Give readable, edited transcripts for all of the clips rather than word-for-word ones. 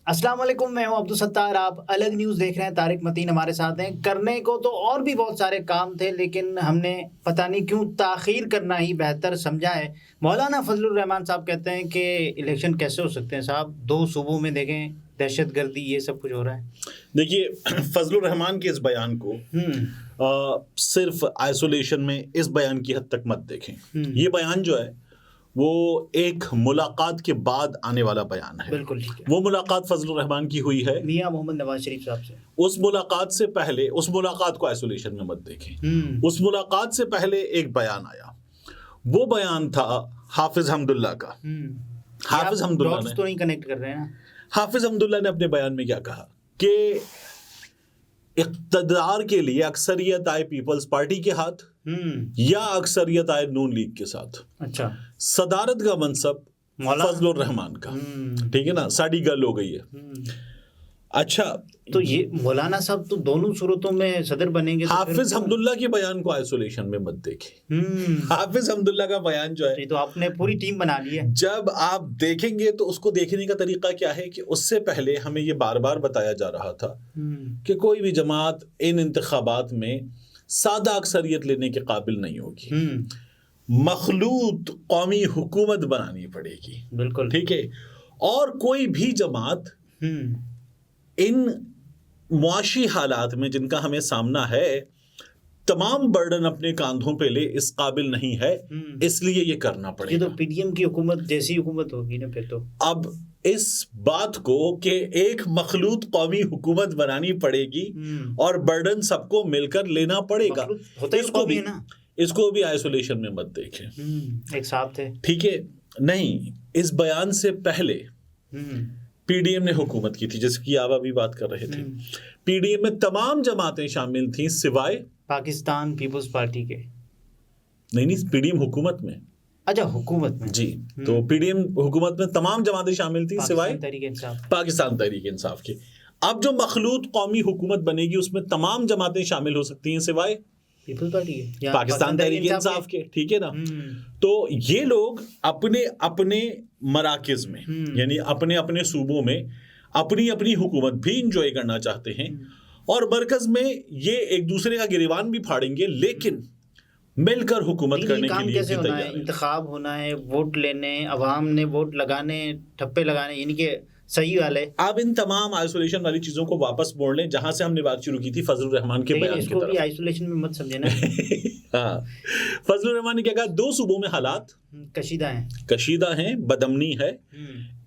السلام علیکم، میں ہوں عبدالستار. آپ الگ نیوز دیکھ رہے ہیں. طارق متین ہمارے ساتھ ہیں. کرنے کو تو اور بھی بہت سارے کام تھے، لیکن ہم نے پتہ نہیں کیوں تاخیر کرنا ہی بہتر سمجھا ہے. مولانا فضل الرحمان صاحب کہتے ہیں کہ الیکشن کیسے ہو سکتے ہیں صاحب، 2 صوبوں میں دیکھیں دہشت گردی یہ سب کچھ ہو رہا ہے. دیکھیے، فضل الرحمان کے اس بیان کو صرف آئسولیشن میں اس بیان کی حد تک مت دیکھیں. یہ بیان جو ہے وہ ایک ملاقات کے بعد آنے والا بیان ہے. بالکل ٹھیک ہے. وہ ملاقات فضل الرحمان کی ہوئی ہے میاں محمد نواز شریف صاحب سے. اس ملاقات سے پہلے، اس ملاقات کو آئسولیشن میں مت دیکھیں. اس ملاقات سے پہلے ایک بیان آیا، وہ بیان تھا حافظ حمداللہ کا. حافظ حمداللہ نے تو نہیں کنیکٹ کر رہے ہیں نا. حافظ حمداللہ نے اپنے بیان میں کیا کہا کہ اقتدار کے لیے اکثریت آئے پیپلز پارٹی کے ہاتھ یا اکثریت آئے نون لیگ کے ساتھ. اچھا، صدارت کا منصب فضل الرحمان کا. ٹھیک ہے نا، ساڑی گل ہو گئی ہے. اچھا، تو یہ مولانا صاحب تو دونوں صورتوں میں صدر بنیں گے. حافظ حمداللہ کے بیان کو آئسولیشن میں مت دیکھیں. حافظ حمداللہ کا بیان جو ہے، تو آپ نے پوری ٹیم بنا لی ہے. جب آپ دیکھیں گے تو اس کو دیکھنے کا طریقہ کیا ہے کہ اس سے پہلے ہمیں یہ بار بار بتایا جا رہا تھا کہ کوئی بھی جماعت ان انتخابات میں سادہ اکثریت لینے کے قابل نہیں ہوگی. مخلوط قومی حکومت بنانی پڑے گی. بالکل ٹھیک ہے. اور کوئی بھی جماعت ان معاشی حالات میں جن کا ہمیں سامنا ہے تمام برڈن اپنے کاندھوں پہ لے اس قابل نہیں ہے، اس لیے یہ کرنا پڑے گا. یہ تو پی ڈی ایم کی حکومت جیسی حکومت ہوگی نا پھر تو. اب اس بات کو کہ ایک مخلوط قومی حکومت بنانی پڑے گی اور برڈن سب کو مل کر لینا پڑے گا، اس کو بھی آئسولیشن میں مت دیکھیں. ایک صاحب تھے، ٹھیک ہے. نہیں، اس بیان سے پہلے پی ڈی ایم نے حکومت کی تھی، جس کی آپ ابھی بات کر رہے تھے. پی ڈی ایم میں تمام جماعتیں شامل تھیں سوائے پاکستان پیپلز پارٹی کے. نہیں، پی ڈی ایم حکومت میں. اچھا، حکومت میں. جی، تو پی ڈی ایم حکومت میں تمام جماعتیں شامل تھیں سوائے پاکستان تحریک انصاف کے. اب جو مخلوط قومی حکومت بنے گی اس میں تمام جماعتیں شامل ہو سکتی ہیں سوائے پیپلز پارٹی کے، پاکستان تحریک انصاف کے. ٹھیک ہے نا. تو یہ لوگ اپنے اپنے مراکز میں، یعنی اپنے اپنے صوبوں میں اپنی اپنی حکومت بھی انجوائے کرنا چاہتے ہیں، اور مرکز میں یہ ایک دوسرے کا گریبان بھی پھاڑیں گے، لیکن مل کر حکومت کرنے کے لیے بھی تیار ہیں. انتخاب ہونا ہے، ووٹ لینے، عوام نے ووٹ لگانے، ٹھپے لگانے، یعنی کہ صحیح والے. آپ ان تمام آئسولیشن والی چیزوں کو واپس موڑ لیں جہاں سے ہم نے بات شروع کی تھی، فضل الرحمان کے بیان کی طرف. اس کو بھی آئسولیشن میں مت سمجھے نا. ہاں، فضل الرحمان نے کیا کہا؟ 2 صوبوں میں حالات کشیدہ ہیں، بدامنی ہے،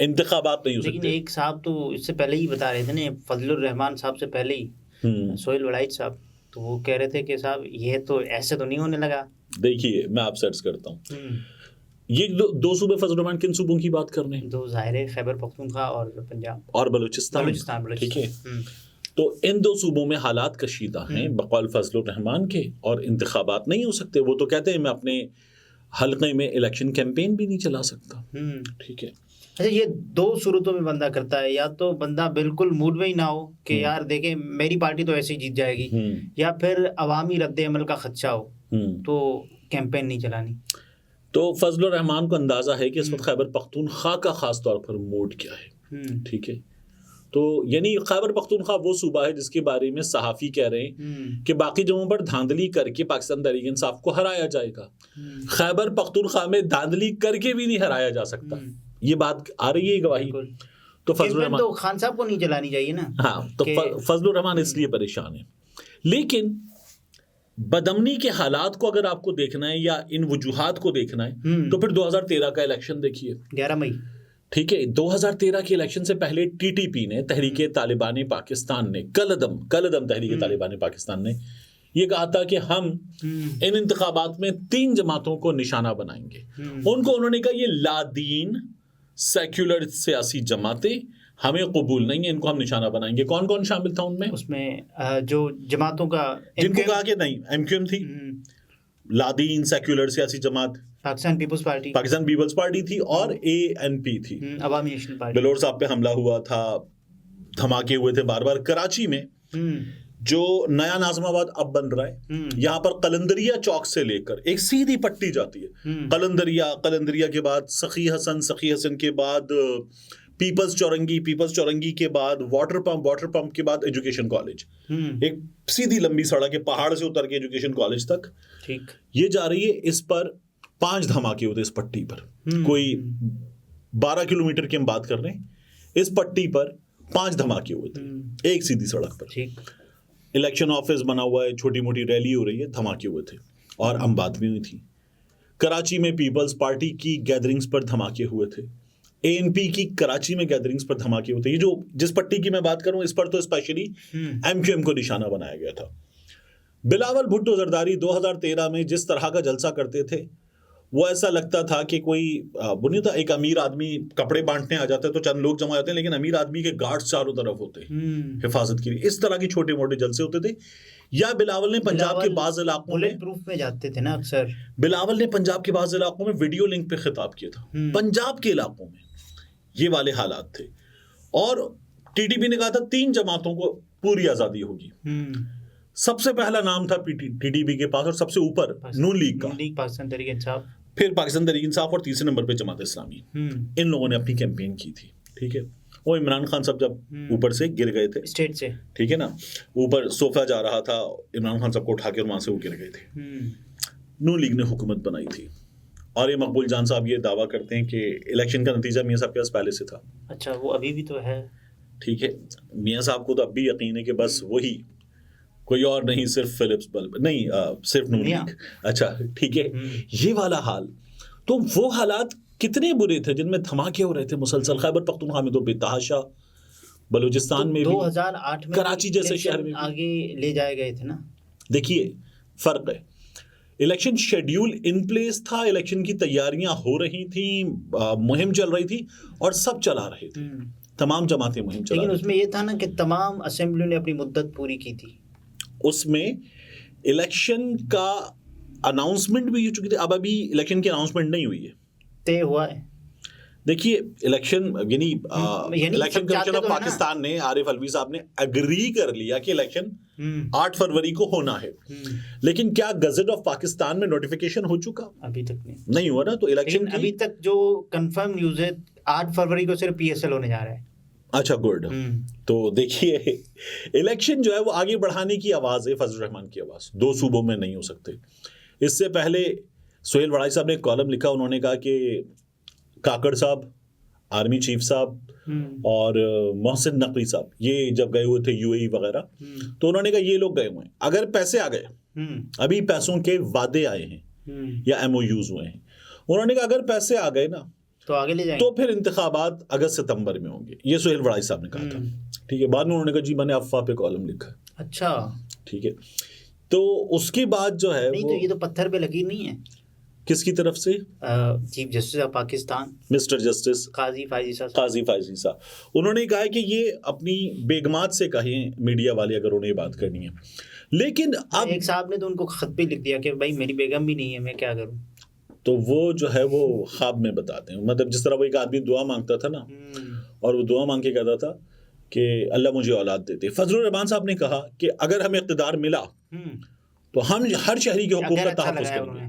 انتخابات نہیں ہو سکتے. لیکن ایک صاحب تو اس سے پہلے ہی بتا رہے تھے نا، فضل الرحمان صاحب سے پہلے ہی سہیل وڑائچ صاحب، تو وہ کہہ رہے تھے کہ صاحب یہ تو ایسے تو نہیں ہونے لگا. دیکھیے، میں آپ سرچ کرتا ہوں. یہ 2 صوبے فضل الرحمان کن صوبوں کی بات کر رہے ہیں؟ 2 ظاہر ہے، خیبر پختونخوا اور پنجاب اور بلوچستان. ٹھیک ہے. تو ان 2 صوبوں میں حالات کشیدہ ہیں بقول فضل الرحمان کے، اور انتخابات نہیں ہو سکتے. وہ تو کہتے ہیں میں اپنے حلقے میں الیکشن کیمپین بھی نہیں چلا سکتا. ٹھیک ہے. اچھا، یہ 2 صورتوں میں بندہ کرتا ہے، یا تو بندہ بالکل موڈ میں ہی نہ ہو کہ یار دیکھیں میری پارٹی تو ایسے ہی جیت جائے گی، یا پھر عوامی رد عمل کا خدشہ ہو تو کیمپین نہیں چلانی. تو فضل الرحمان کو اندازہ ہے کہ اس وقت خیبر پختونخوا کا خاص طور پر موڈ کیا ہے. ٹھیک ہے. تو یعنی خیبر پختونخوا وہ صوبہ ہے جس کے بارے میں صحافی کہہ رہے ہیں کہ باقی جگہوں پر دھاندلی کر کے پاکستان تحریک انصاف کو ہرایا جائے گا، خیبر پختونخوا میں دھاندلی کر کے بھی نہیں ہرایا جا سکتا. یہ بات آ رہی ہے گواہی. تو فضل الرحمان تو خان صاحب کو نہیں چلانی چاہیے نا. ہاں، تو فضل الرحمان اس لیے پریشان ہے. لیکن بدامنی کے حالات کو اگر آپ کو دیکھنا ہے یا ان وجوہات کو دیکھنا ہے تو پھر 2013 کا الیکشن دیکھیے، 11 مئی. ٹھیک ہے. 2013 کے الیکشن سے پہلے ٹی ٹی پی نے، تحریک طالبان پاکستان نے، کلعدم تحریک طالبان پاکستان نے یہ کہا تھا کہ ہم ان انتخابات میں 3 جماعتوں کو نشانہ بنائیں گے. ان کو انہوں نے کہا یہ لادین سیکولر سیاسی جماعتیں ہمیں قبول نہیں ہیں، ان کو ہم نشانہ بنائیں گے. کون کون شامل تھا ان میں؟ اس میں جو جماعتوں کا جن کو کہا کہ نہیں، ایم کیو ایم تھی، لادین سیکولر سیاسی جماعت، پاکستان پیپلز پارٹی تھی، اور اے این پی تھی، عوامی نیشنل پارٹی. بلور صاحب پہ حملہ ہوا تھا، دھماکے ہوئے تھے بار بار. کراچی میں جو نیا ناظم آباد اب بن رہا ہے، یہاں پر قلندریہ چوک سے لے کر ایک سیدھی پٹی جاتی ہے، قلندریہ کے بعد سخی حسن کے بعد پیپلز چورنگی کے بعد واٹر پمپ کے بعد ایجوکیشن کالج, ایک سیدھی لمبی سڑک ہے پہاڑ سے اتر کے ایجوکیشن کالج تک یہ جا رہی ہے. اس پر 5 دھماکے ہوتے اس پٹی پر, کوئی 12 کلومیٹر کی ہم بات کر رہے ہیں, اس پٹی پر 5 دھماکے ہوئے تھے ایک سیدھی سڑک پر. الیکشن آفس بنا ہوا ہے, چھوٹی موٹی ریلی ہو رہی ہے, دھماکے ہوئے تھے اور عام بات بھی ہوئی تھی. کراچی میں پیپلز پارٹی کی گیدرنگز پر دھماکے ہوئے تھے, ANP کی کراچی میں گیدرنگز پر دھماکے ہوتے. یہ جو جس پٹی کی میں بات کروں اس پر تو اسپیشلی MQM کو نشانہ بنایا گیا تھا. بلاول بھٹو زرداری 2013 میں جس طرح کا جلسہ کرتے تھے وہ ایسا لگتا تھا کہ کوئی بنی تھا, ایک امیر آدمی کپڑے بانٹنے آ جاتا ہے تو چند لوگ جمع ہوتے ہیں لیکن امیر آدمی کے گارڈز چاروں طرف ہوتے ہیں حفاظت کے لیے. اس طرح کے چھوٹے موٹے جلسے ہوتے تھے. یا بلاول نے پنجاب کے بعض علاقوں میں پروف میں جاتے تھے نا اکثر, بلاول نے پنجاب کے بعض علاقوں میں ویڈیو لنک پہ خطاب کیا تھا. پنجاب کے علاقوں میں یہ والے حالات تھے. اور TTP نے کہا تھا 3 جماعتوں کو پوری آزادی ہوگی. سب سے پہلا نام تھا TTP کے پاس اور سب سے اوپر نون لیگ کا, پاکستان تحریک انصاف, پھر پاکستان تحریک انصاف اور تیسرے نمبر پہ جماعت اسلامی. ان لوگوں نے اپنی کیمپین کی تھی. ٹھیک ہے, وہ عمران خان صاحب جب اوپر سے گر گئے تھے اسٹیٹ سے, ٹھیک ہے نا, اوپر صوفہ جا رہا تھا, عمران خان صاحب کو اٹھا کے اور وہاں سے وہ گر گئے تھے. نون لیگ نے حکومت بنائی تھی اور یہ مقبول جان صاحب یہ دعویٰ کرتے ہیں کہ الیکشن کا نتیجہ میاں صاحب کے پاس پہلے سے تھا. اچھا, وہ ابھی بھی تو ہے. ٹھیک ہے, میاں صاحب کو تو اب بھی یقین ہے کہ بس وہی, کوئی اور نہیں, صرف فلپس بلب نہیں, صرف نون لیگ. اچھا ٹھیک ہے, یہ والا حال. تو وہ حالات کتنے برے تھے جن میں دھماکے ہو رہے تھے مسلسل. خیبر پختونخوا میں تو بے تحاشا, بلوچستان میں بھی, 2008 میں کراچی جیسے شہر میں آگے لے جائے گئے تھے نا. دیکھیے فرق ہے, الیکشن شیڈیول ان پلیس تھا, الیکشن کی تیاریاں ہو رہی تھیں, مہم چل رہی تھی اور سب چلا رہے تھے, تمام جماعتیں مہم چلا رہی. لیکن اس میں یہ تھا نا کہ تمام اسمبلیوں نے اپنی مدت پوری کی تھی. اس میں الیکشن کا اناؤنسمنٹ بھی ہو چکی تھی. اب ابھی الیکشن کی اناؤنسمنٹ نہیں ہوئی ہے, طے ہوا ہے. دیکھیے الیکشن یعنی الیکشن کمیشن آف پاکستان نے, عارف الوی صاحب نے اگری کر لیا کہ الیکشن 8 فروری کو ہونا ہے. لیکن کیا گزٹ آف پاکستان میں نوٹیفیکیشن ہو چکا؟ ابھی تک نہیں ہوا نا. تو الیکشن ابھی تک جو کنفرم نیوز ہے 8 فروری کو صرف PSL ہونے جا رہا ہے. اچھا گڈ. تو دیکھیے الیکشن جو ہے وہ آگے بڑھانے کی آواز ہے فضل الرحمان کی آواز. 2 صوبوں میں نہیں ہو سکتے. اس سے پہلے سہیل وڑائی صاحب نے ایک کالم لکھا, انہوں نے کہا کہ کاکڑ صاحب, آرمی چیف صاحب اور محسن نقوی صاحب یہ جب گئے ہوئے تھے UAE وغیرہ, تو انہوں نے کہا یہ لوگ گئے ہوئے ہیں, اگر پیسے آ گئے, ابھی پیسوں کے وعدے آئے ہیں یا MOUs ہوئے ہیں, انہوں نے کہا اگر پیسے آ گئے نا تو آگے لے جائیں, تو پھر انتخابات اگست ستمبر میں ہوں گے. یہ سہیل وڑائی صاحب نے کہا تھا. ٹھیک ہے, بعد میں انہوں نے کہا جی میں نے افواہ پہ کالم لکھا. اچھا ٹھیک ہے, تو اس کے بعد جو ہے نہیں, تو یہ تو پتھر پہ لکیر نہیں ہے. کس کی طرف سے؟ Chief justice of Pakistan mister justice Qazi Faez صاحب. انہوں نے کہا ہے کہ یہ اپنی بیگمات سے کہیں میڈیا والے اگر انہیں بات کرنی ہے. لیکن اب ایک صاحب نے تو ان کو خط بھی لکھ دیا کہ بھائی میری بیگم بھی نہیں ہے, میں کیا کروں. تو وہ جو ہے وہ خواب میں بتاتے ہیں, مطلب جس طرح وہ ایک آدمی دعا مانگتا تھا نا, اور وہ دعا مانگ کے کہتا تھا کہ اللہ مجھے اولاد دیتے. فضل الرحمان صاحب نے کہا کہ اگر ہمیں اقتدار ملا تو ہم ہر شہری کے حقوق کا تحفظ کریں گے.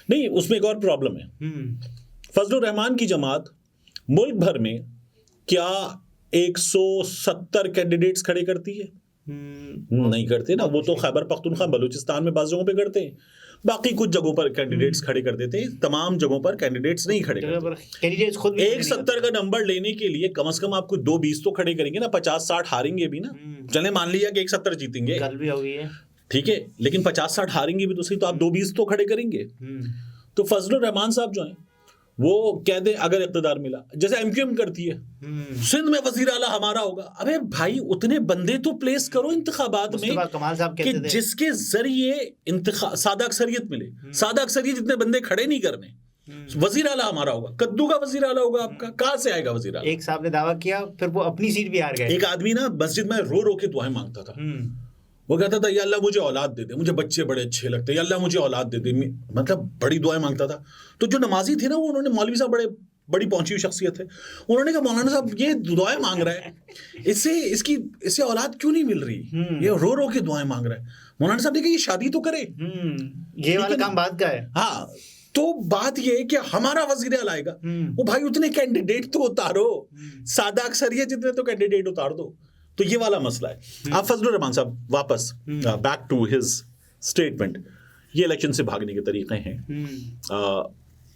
نہیں, اس میں ایک اور پرابلم ہے. فضل الرحمان کی جماعت ملک بھر میں کیا 170 کینڈیڈیٹس کھڑے کرتی ہے؟ نہیں کرتے نا. وہ تو خیبر پختونخوا بلوچستان میں بعض جگہوں پہ کرتے ہیں, باقی کچھ جگہوں پر کینڈیڈیٹس کھڑے کر دیتے ہیں, تمام جگہوں پر کینڈیڈیٹس نہیں کھڑے کرتے. 170 کا نمبر لینے کے لیے کم از کم آپ کو 2-20 تو کھڑے کریں گے نا, 50-60 ہاریں گے بھی نا. چلیں مان لیا کہ 170 جیتیں گے, کل بھی ہوئی ہے ٹھیک ہے, لیکن 50-60 ہاریں گے بھی تو صحیح, تو آپ 2-20 تو کھڑے کریں گے. تو فضل الرحمان صاحب جو ہیں وہ کہہ دیں اگر اقتدار ملا, جیسے MQM کرتی ہے, سندھ میں وزیر اعلیٰ ہمارا ہوگا. ابے بھائی اتنے بندے تو پلیس کرو انتخابات میں کہ جس کے ذریعے سادہ اکثریت ملے. سادہ اکثریت جتنے بندے کھڑے نہیں کرنے, وزیر اعلیٰ ہمارا ہوگا, کدو کا وزیر اعلیٰ ہوگا آپ کا, کہاں سے آئے گا وزیر اعلیٰ؟ ایک صاحب نے دعویٰ کیا, پھر وہ اپنی سیٹ بھی ہار گئے. ایک آدمی نا مسجد میں رو رو کے دعائیں مانگتا تھا, وہ کہتا تھا یا اللہ مجھے اولاد دے دے, مجھے بچے بڑے اچھے لگتے ہیں, یا اللہ مجھے اولاد دے دے, مطلب بڑی دعائیں مانگتا تھا. تو جو نمازی تھے نا, وہ انہوں نے, مولوی صاحب بڑی پہنچی ہوئی شخصیت ہے, انہوں نے کہا مولانا صاحب یہ دعائیں مانگ رہا ہے, اس سے اولاد کیوں نہیں مل رہی, یہ رو رو کے دعائیں مانگ رہا ہے. مولانا صاحب نے کہا یہ شادی تو کرے, یہ والا کام بعد کا ہے. ہاں, تو بات یہ ہے کہ ہمارا وزیر اعلیٰ آئے گا، وہ بھائی اتنے کینڈیڈیٹ تو اتارو، سادہ اکثریت جتنے تو کینڈیڈیٹ اتار دو. تو یہ والا مسئلہ ہے. آپ فضل الرحمان صاحب واپس بیک ٹو ہز اسٹیٹمنٹ، یہ الیکشن سے بھاگنے کے طریقے ہیں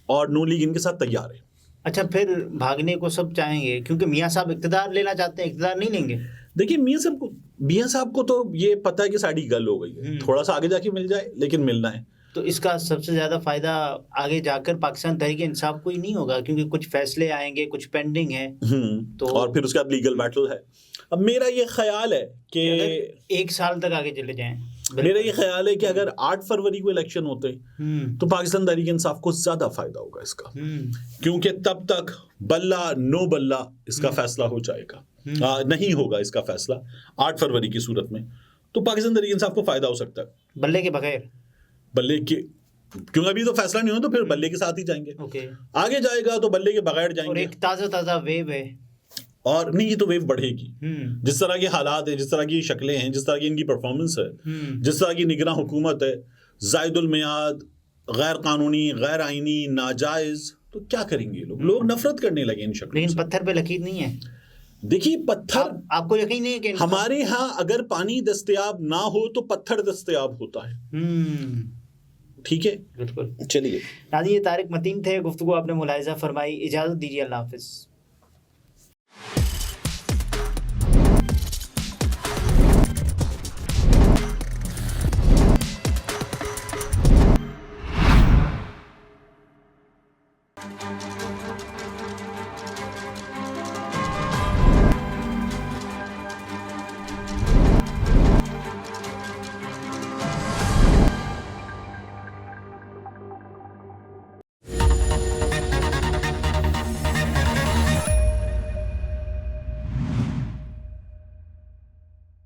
اور نون لیگ ان کے ساتھ تیار ہے. اچھا پھر بھاگنے کو سب چاہیں گے کیونکہ میاں صاحب اقتدار لینا چاہتے ہیں، اقتدار نہیں لیں گے. دیکھیے میاں صاحب کو تو یہ پتہ ہے کہ ساڑی گل ہو گئی ہے، تھوڑا سا آگے جا کے مل جائے لیکن ملنا ہے. تو اس کا سب سے زیادہ فائدہ آگے جا کر پاکستان تحریک انصاف کو ہی نہیں ہوگا کیونکہ کچھ فیصلے آئیں گے، کچھ پینڈنگ ہیں تو اور پھر اس کے بعد لیگل بیٹل ہے. اب میرا یہ خیال ہے کہ 1 سال تک آگے چلے جائیں. میرا یہ خیال ہے کہ اگر 8 فروری کو الیکشن ہوتے تو پاکستان تحریک انصاف کو زیادہ فائدہ ہوگا اس کا، کیونکہ تب تک بلہ نو بلہ اس کا فیصلہ ہو جائے گا، نہیں ہوگا اس کا فیصلہ 8 فروری کی صورت میں. تو پاکستان تحریک انصاف کو فائدہ ہو سکتا ہے بلے کے بغیر، بلے کے، کیونکہ ابھی تو فیصلہ نہیں ہو تو پھر بلے کے ساتھ ہی جائیں گے. آگے جائے گا تو بلے کے بغیر جائیں گے. اور ایک تازہ ویو ہے، اور نہیں یہ تو ویو بڑھے گی. جس طرح کے حالات ہیں، جس طرح کی شکلیں ہیں، جس طرح کی ان کی پرفارمنس ہے، جس طرح کی نگراں حکومت ہے، زائد المیعاد، غیر قانونی، غیر آئینی، ناجائز، تو کیا کریں گے لوگ نفرت کرنے لگے ان شکلوں سے. لیکن پتھر پہ لکیر نہیں ہے. دیکھیے پتھر، آپ کو یقین نہیں ہے کہ ہمارے ہاں اگر پانی دستیاب نہ ہو تو پتھر دستیاب ہوتا ہے. ٹھیک ہے، بالکل. چلیے ناظرین، یہ طارق متین تھے، گفتگو آپ نے ملاحظہ فرمائی. اجازت دیجیے، اللہ حافظ.